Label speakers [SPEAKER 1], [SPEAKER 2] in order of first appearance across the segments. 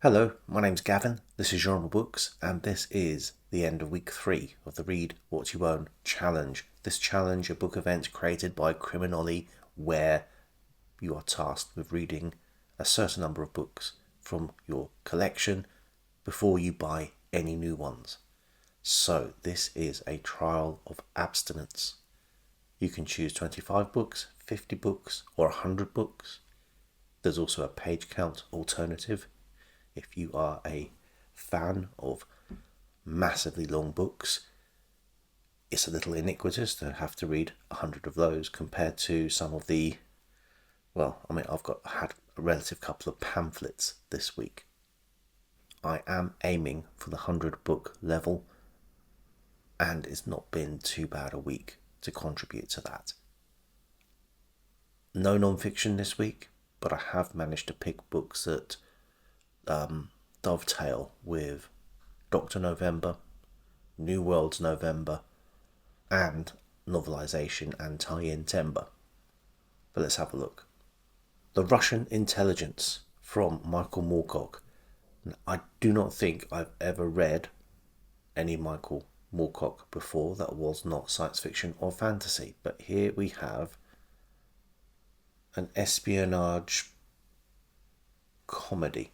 [SPEAKER 1] Hello, my name's Gavin, this is Genre Books, and this is the end of week 3 of the Read What You Own challenge. This challenge, a book event created by Criminoli, where you are tasked with reading a certain number of books from your collection before you buy any new ones. So this is a trial of abstinence. You can choose 25 books, 50 books, or 100 books. There's also a page count alternative. If you are a fan of massively long books, it's a little iniquitous to have to read 100 of those compared to some of the, I've had a relative couple of pamphlets this week. I am aiming for the 100 book level, and it's not been too bad a week to contribute to that. No non-fiction this week, but I have managed to pick books that dovetail with Dr. November, New World's November, and Novelization and Tie in Tember. But let's have a look. The Russian Intelligence from Michael Moorcock. I do not think I've ever read any Michael Moorcock before that was not science fiction or fantasy, but here we have an espionage comedy.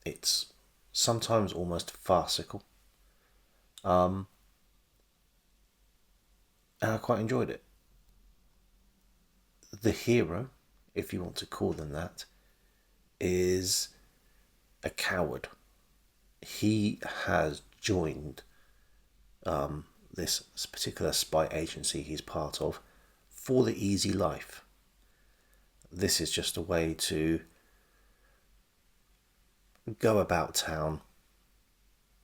[SPEAKER 1] It's sometimes almost farcical. And I quite enjoyed it. The hero, if you want to call them that, is a coward. He has joined this particular spy agency he's part of for the easy life. This is just a way to go about town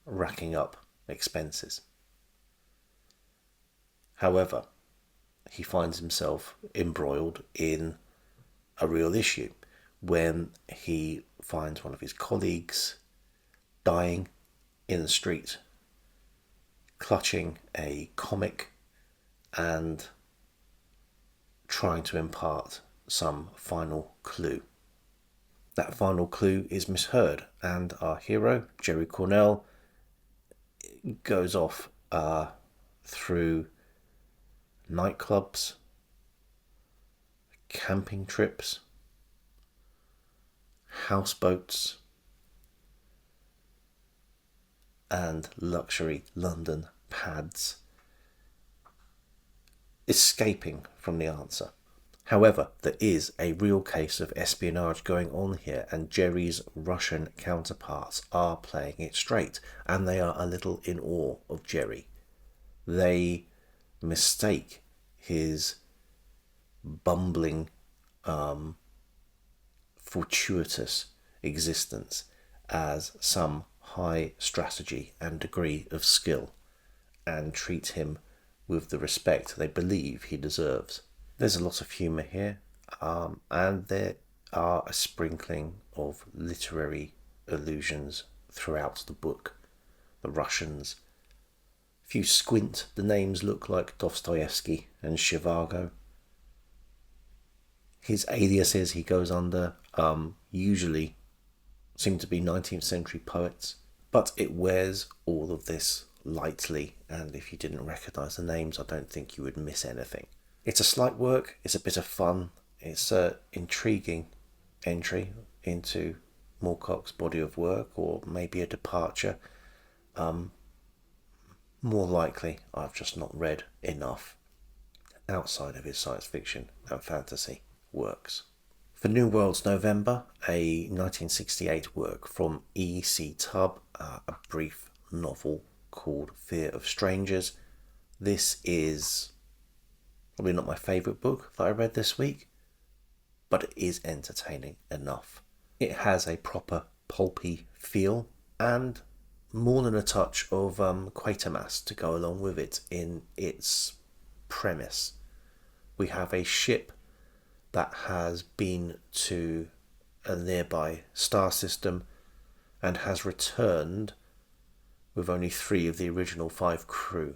[SPEAKER 1] racking up expenses. However, he finds himself embroiled in a real issue when he finds one of his colleagues dying in the street, clutching a comic and trying to impart some final clue. That final clue is misheard, and our hero, Jerry Cornell, goes off through nightclubs, camping trips, houseboats, and luxury London pads, escaping from the answer. However, there is a real case of espionage going on here, and Jerry's Russian counterparts are playing it straight, and they are a little in awe of Jerry. They mistake his bumbling, fortuitous existence as some high strategy and degree of skill, and treat him with the respect they believe he deserves. There's a lot of humour here, and there are a sprinkling of literary allusions throughout the book. The Russians, if you squint, the names look like Dostoevsky and Zhivago. His aliases he goes under usually seem to be 19th century poets, but it wears all of this lightly, and if you didn't recognise the names, I don't think you would miss anything. It's a slight work, it's a bit of fun, it's an intriguing entry into Moorcock's body of work, or maybe a departure. More likely, I've just not read enough outside of his science fiction and fantasy works. For New World's November, a 1968 work from EC Tubb, a brief novel called Fear of Strangers. This is probably not my favourite book that I read this week, but it is entertaining enough. It has a proper pulpy feel, and more than a touch of Quatermass to go along with it in its premise. We have a ship that has been to a nearby star system and has returned with only 3 of the original 5 crew.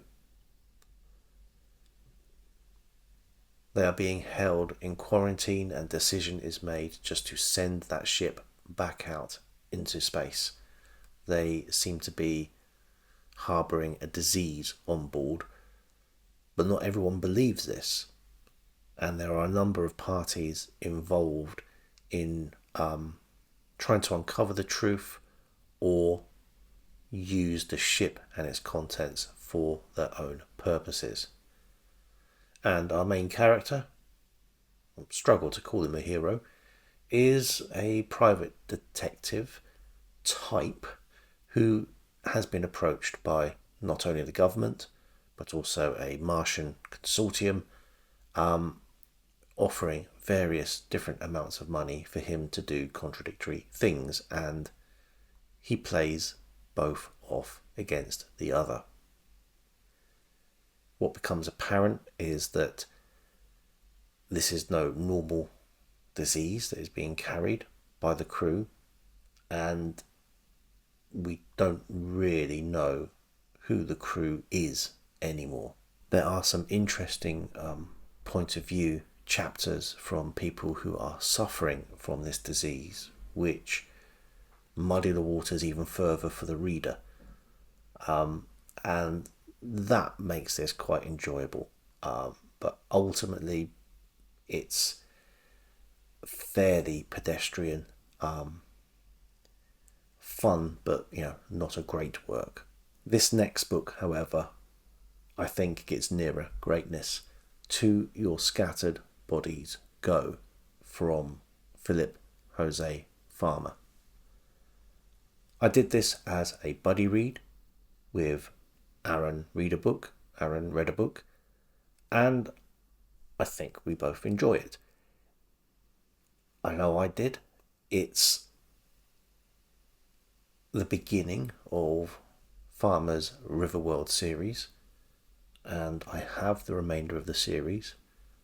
[SPEAKER 1] They are being held in quarantine, and decision is made just to send that ship back out into space. They seem to be harbouring a disease on board, but not everyone believes this. And there are a number of parties involved in trying to uncover the truth or use the ship and its contents for their own purposes. And our main character, I struggle to call him a hero, is a private detective type who has been approached by not only the government but also a Martian consortium offering various different amounts of money for him to do contradictory things, and he plays both off against the other. What becomes apparent is that this is no normal disease that is being carried by the crew, and we don't really know who the crew is anymore. There are some interesting point of view chapters from people who are suffering from this disease, which muddy the waters even further for the reader, and that makes this quite enjoyable, but ultimately it's fairly pedestrian, fun, but not a great work. This next book, however, I think gets nearer greatness. To Your Scattered Bodies Go, from Philip Jose Farmer. I did this as a buddy read with Aaron read a book, and I think we both enjoy it. I know I did. It's the beginning of Farmer's Riverworld series, and I have the remainder of the series,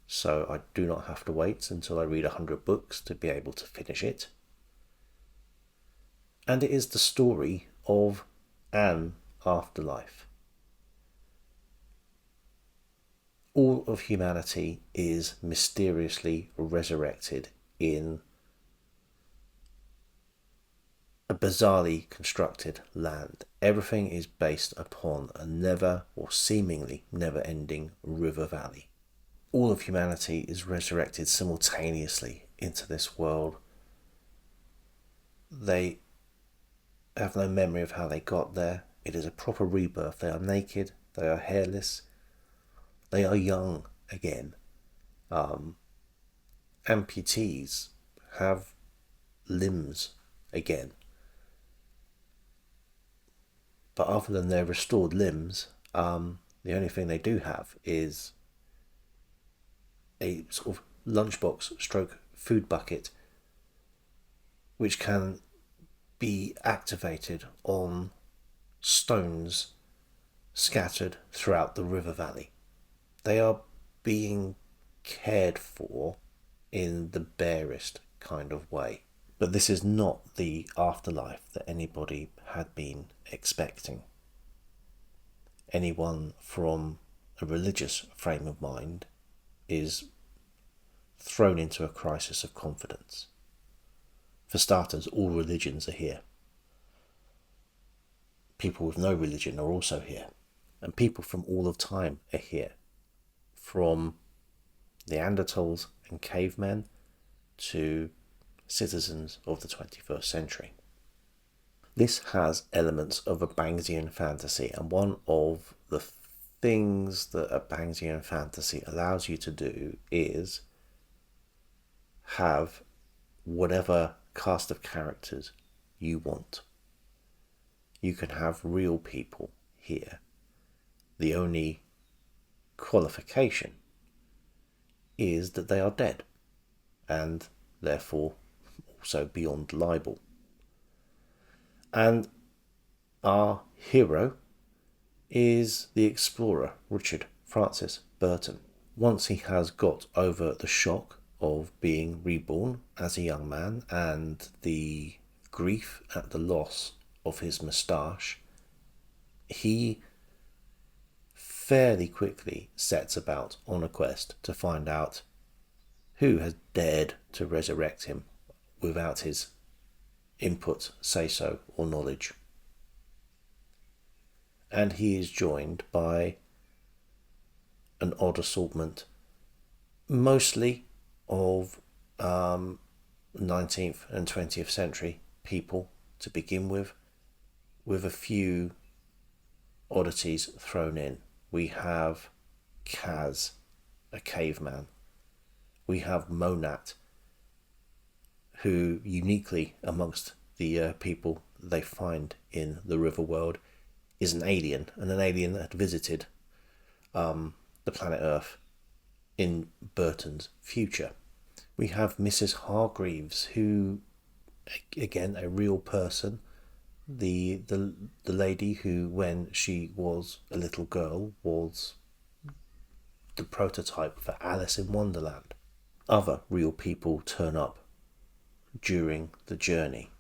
[SPEAKER 1] so I do not have to wait until I read 100 books to be able to finish it. And it is the story of an afterlife. All of humanity is mysteriously resurrected in a bizarrely constructed land. Everything is based upon a never or seemingly never-ending river valley. All of humanity is resurrected simultaneously into this world. They have no memory of how they got there. It is a proper rebirth. They are naked, they are hairless, they are young again. Amputees have limbs again. But other than their restored limbs, the only thing they do have is a sort of lunchbox stroke food bucket, which can be activated on stones scattered throughout the river valley. They are being cared for in the barest kind of way. But this is not the afterlife that anybody had been expecting. Anyone from a religious frame of mind is thrown into a crisis of confidence. For starters, all religions are here. People with no religion are also here. And people from all of time are here. From Neanderthals and cavemen to citizens of the 21st century. This has elements of a Bangsian fantasy, and one of the things that a Bangsian fantasy allows you to do is have whatever cast of characters you want. You can have real people here. The only qualification is that they are dead, and therefore also beyond libel. And our hero is the explorer Richard Francis Burton. Once he has got over the shock of being reborn as a young man and the grief at the loss of his moustache, he fairly quickly sets about on a quest to find out who has dared to resurrect him without his input, say-so, or knowledge. And he is joined by an odd assortment, mostly of 19th and 20th century people to begin with a few oddities thrown in. We have Kaz, a caveman. We have Monat, who uniquely amongst the people they find in the river world is an alien, and an alien that had visited the planet Earth in Burton's future. We have Mrs. Hargreaves, who, again, a real person, the lady who, when she was a little girl, was the prototype for Alice in Wonderland. Other real people turn up during the journey.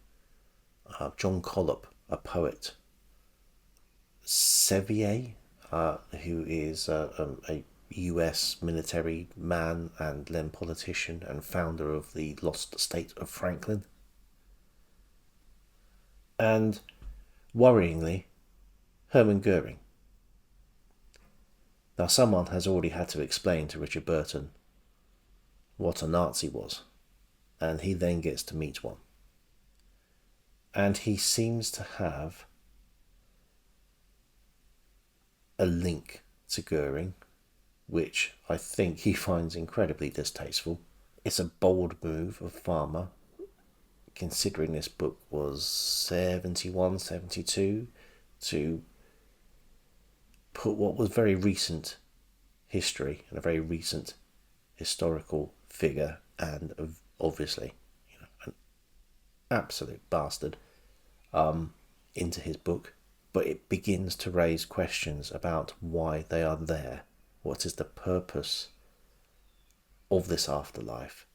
[SPEAKER 1] John Collop, a poet. Sevier, who is a US military man and then politician and founder of the lost state of Franklin. And, worryingly, Hermann Goering. Now, someone has already had to explain to Richard Burton what a Nazi was, and he then gets to meet one. And he seems to have a link to Goering, which I think he finds incredibly distasteful. It's a bold move of Farmer, considering this book was 71, 72, to put what was very recent history and a very recent historical figure, and obviously, an absolute bastard, into his book. But it begins to raise questions about why they are there. What is the purpose of this afterlife?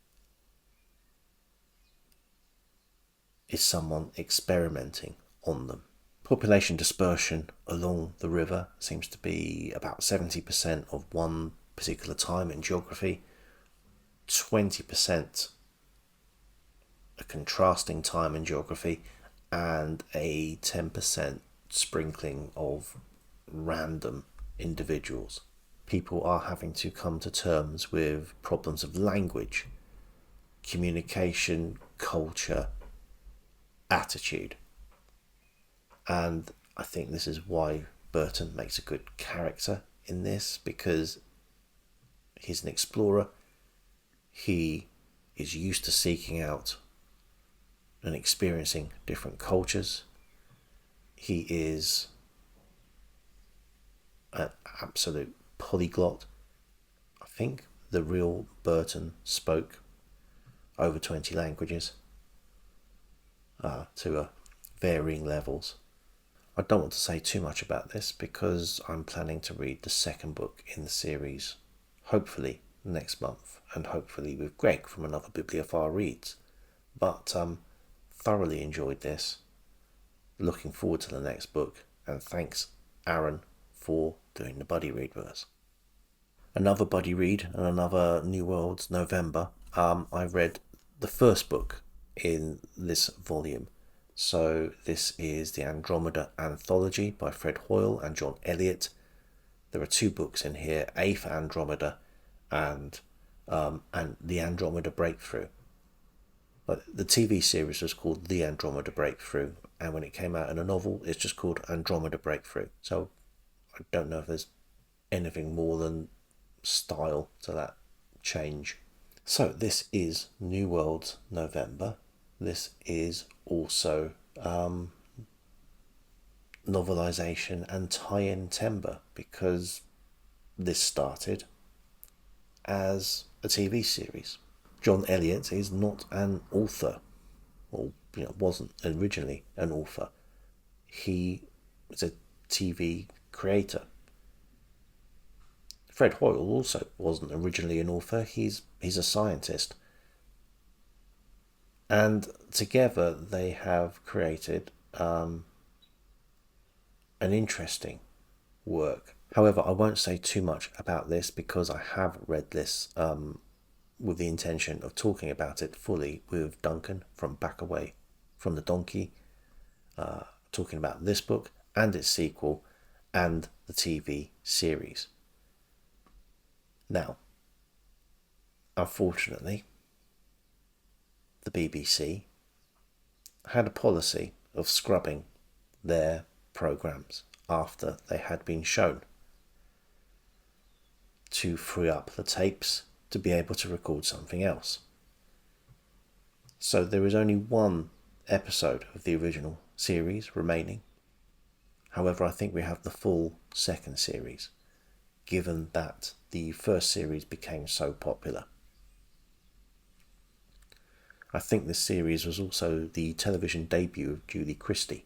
[SPEAKER 1] Is someone experimenting on them? Population dispersion along the river seems to be about 70% of one particular time in geography, 20% a contrasting time in geography, and a 10% sprinkling of random individuals. People are having to come to terms with problems of language, communication, culture, attitude. And I think this is why Burton makes a good character in this, because he's an explorer. He is used to seeking out and experiencing different cultures. He is an absolute polyglot. I think the real Burton spoke over 20 languages to varying levels. I don't want to say too much about this because I'm planning to read the second book in the series, hopefully next month, and hopefully with Greg from Another Bibliophile Reads. But thoroughly enjoyed this. Looking forward to the next book, and thanks Aaron for doing the buddy read with us. Another buddy read and another New Worlds November. I read the first book in this volume. So this is the Andromeda Anthology by Fred Hoyle and John Elliott. There are two books in here, A for Andromeda and the Andromeda Breakthrough. But the TV series was called The Andromeda Breakthrough, and when it came out in a novel, it's just called Andromeda Breakthrough. So I don't know if there's anything more than style to that change. So this is New Worlds November. This is also Novelization and Tie in Tember, because this started as a TV series. John Elliott is not an author, or wasn't originally an author. He is a TV creator. Fred Hoyle also wasn't originally an author. He's a scientist. And together they have created an interesting work. However, I won't say too much about this because I have read this with the intention of talking about it fully with Duncan from Backaway from the Donkey, talking about this book and its sequel and the TV series. Now, unfortunately, the BBC had a policy of scrubbing their programmes after they had been shown to free up the tapes to be able to record something else. So there is only one episode of the original series remaining. However, I think we have the full second series, given that the first series became so popular. I think this series was also the television debut of Julie Christie.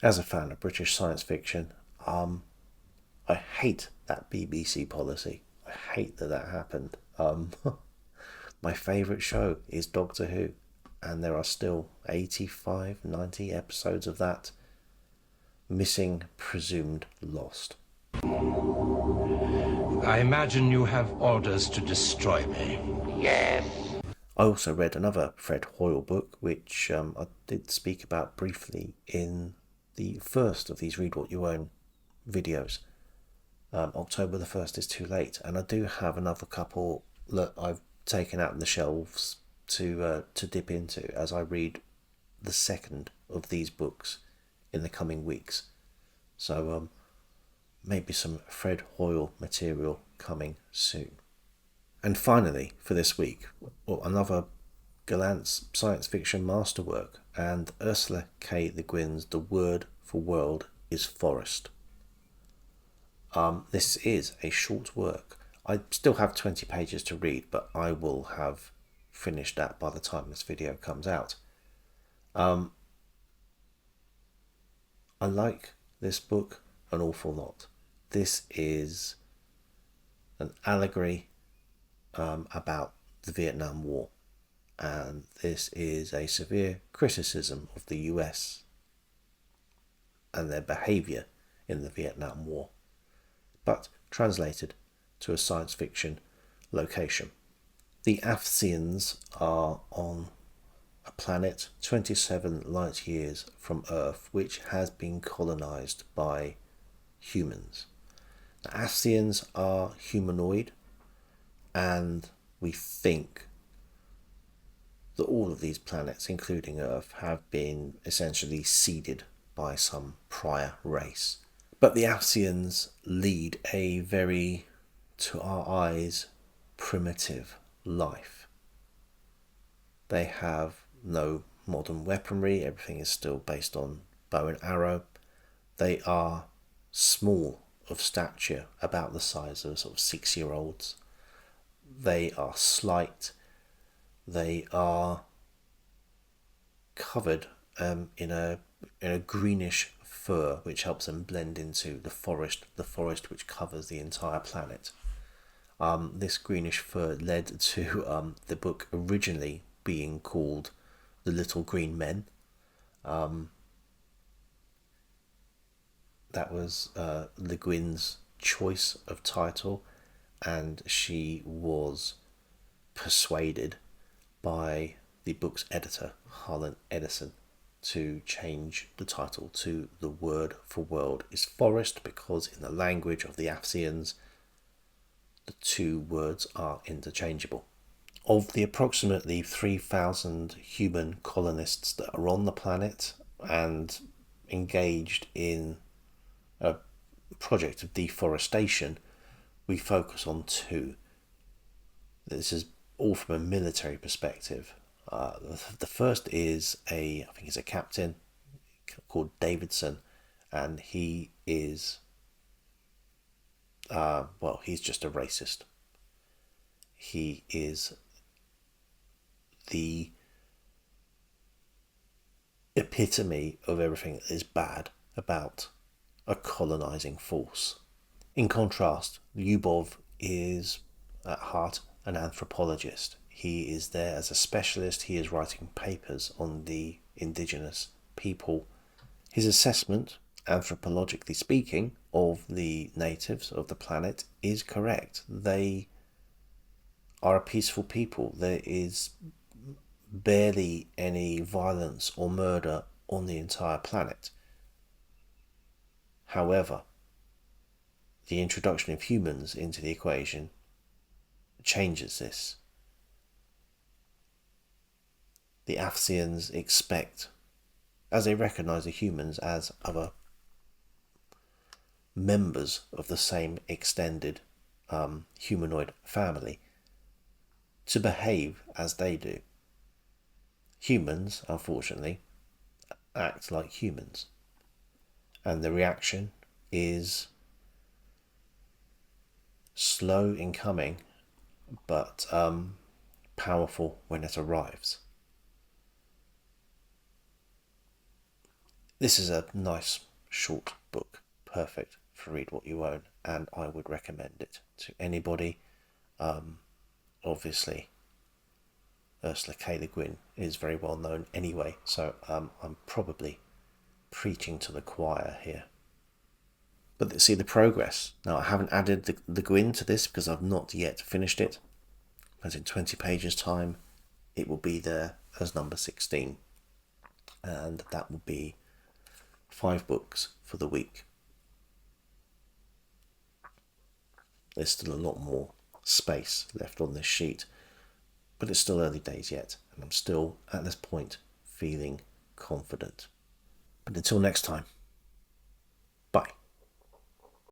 [SPEAKER 1] As a fan of British science fiction, I hate that BBC policy. I hate that happened. My favourite show is Doctor Who, and there are still 85, 90 episodes of that missing, presumed lost.
[SPEAKER 2] I imagine you have orders to destroy me.
[SPEAKER 3] Yes.
[SPEAKER 1] I also read another Fred Hoyle book, which I did speak about briefly in the first of these Read What You Own videos. October the 1st is too late, and I do have another couple that I've taken out of the shelves to dip into as I read the second of these books in the coming weeks. So maybe some Fred Hoyle material coming soon. And finally, for this week, another Galant's science fiction masterwork, and Ursula K. Le Guin's The Word for World is Forest. This is a short work. I still have 20 pages to read, but I will have finished that by the time this video comes out. I like this book an awful lot. This is an allegory about the Vietnam War, and this is a severe criticism of the US and their behaviour in the Vietnam War, but translated to a science fiction location. The Athsians are on a planet 27 light years from Earth, which has been colonised by humans. The Athsians are humanoid, and we think that all of these planets, including Earth, have been essentially seeded by some prior race. But the Athsians lead a very, to our eyes, primitive life. They have no modern weaponry, everything is still based on bow and arrow. They are small of stature, about the size of sort of 6-year-olds. They are slight. They are covered in a greenish fur, which helps them blend into the forest which covers the entire planet. This greenish fur led to the book originally being called The Little Green Men. That was Le Guin's choice of title, and she was persuaded by the book's editor, Harlan Edison, to change the title to The Word for World is Forest, because in the language of the Athsians, the two words are interchangeable. Of the approximately 3,000 human colonists that are on the planet and engaged in a project of deforestation, we focus on two. This is all from a military perspective. The first is I think he's a captain called Davidson, and he is, he's just a racist. He is the epitome of everything that is bad about a colonizing force. In contrast, Lyubov is at heart an anthropologist. He is there as a specialist. He is writing papers on the indigenous people. His assessment, anthropologically speaking, of the natives of the planet is correct. They are a peaceful people. There is barely any violence or murder on the entire planet. However, the introduction of humans into the equation changes this. The Athsians expect, as they recognise the humans as other members of the same extended humanoid family, to behave as they do. Humans, unfortunately, act like humans, and the reaction is slow in coming, but powerful when it arrives. This is a nice short book, perfect for Read What You Own, and I would recommend it to anybody. Obviously, Ursula K. Le Guin is very well known anyway, so I'm probably preaching to the choir here. But see the progress. Now, I haven't added the Guin to this because I've not yet finished it. But in 20 pages time, it will be there as number 16. And that will be 5 books for the week. There's still a lot more space left on this sheet, but it's still early days yet, and I'm still at this point feeling confident. But until next time,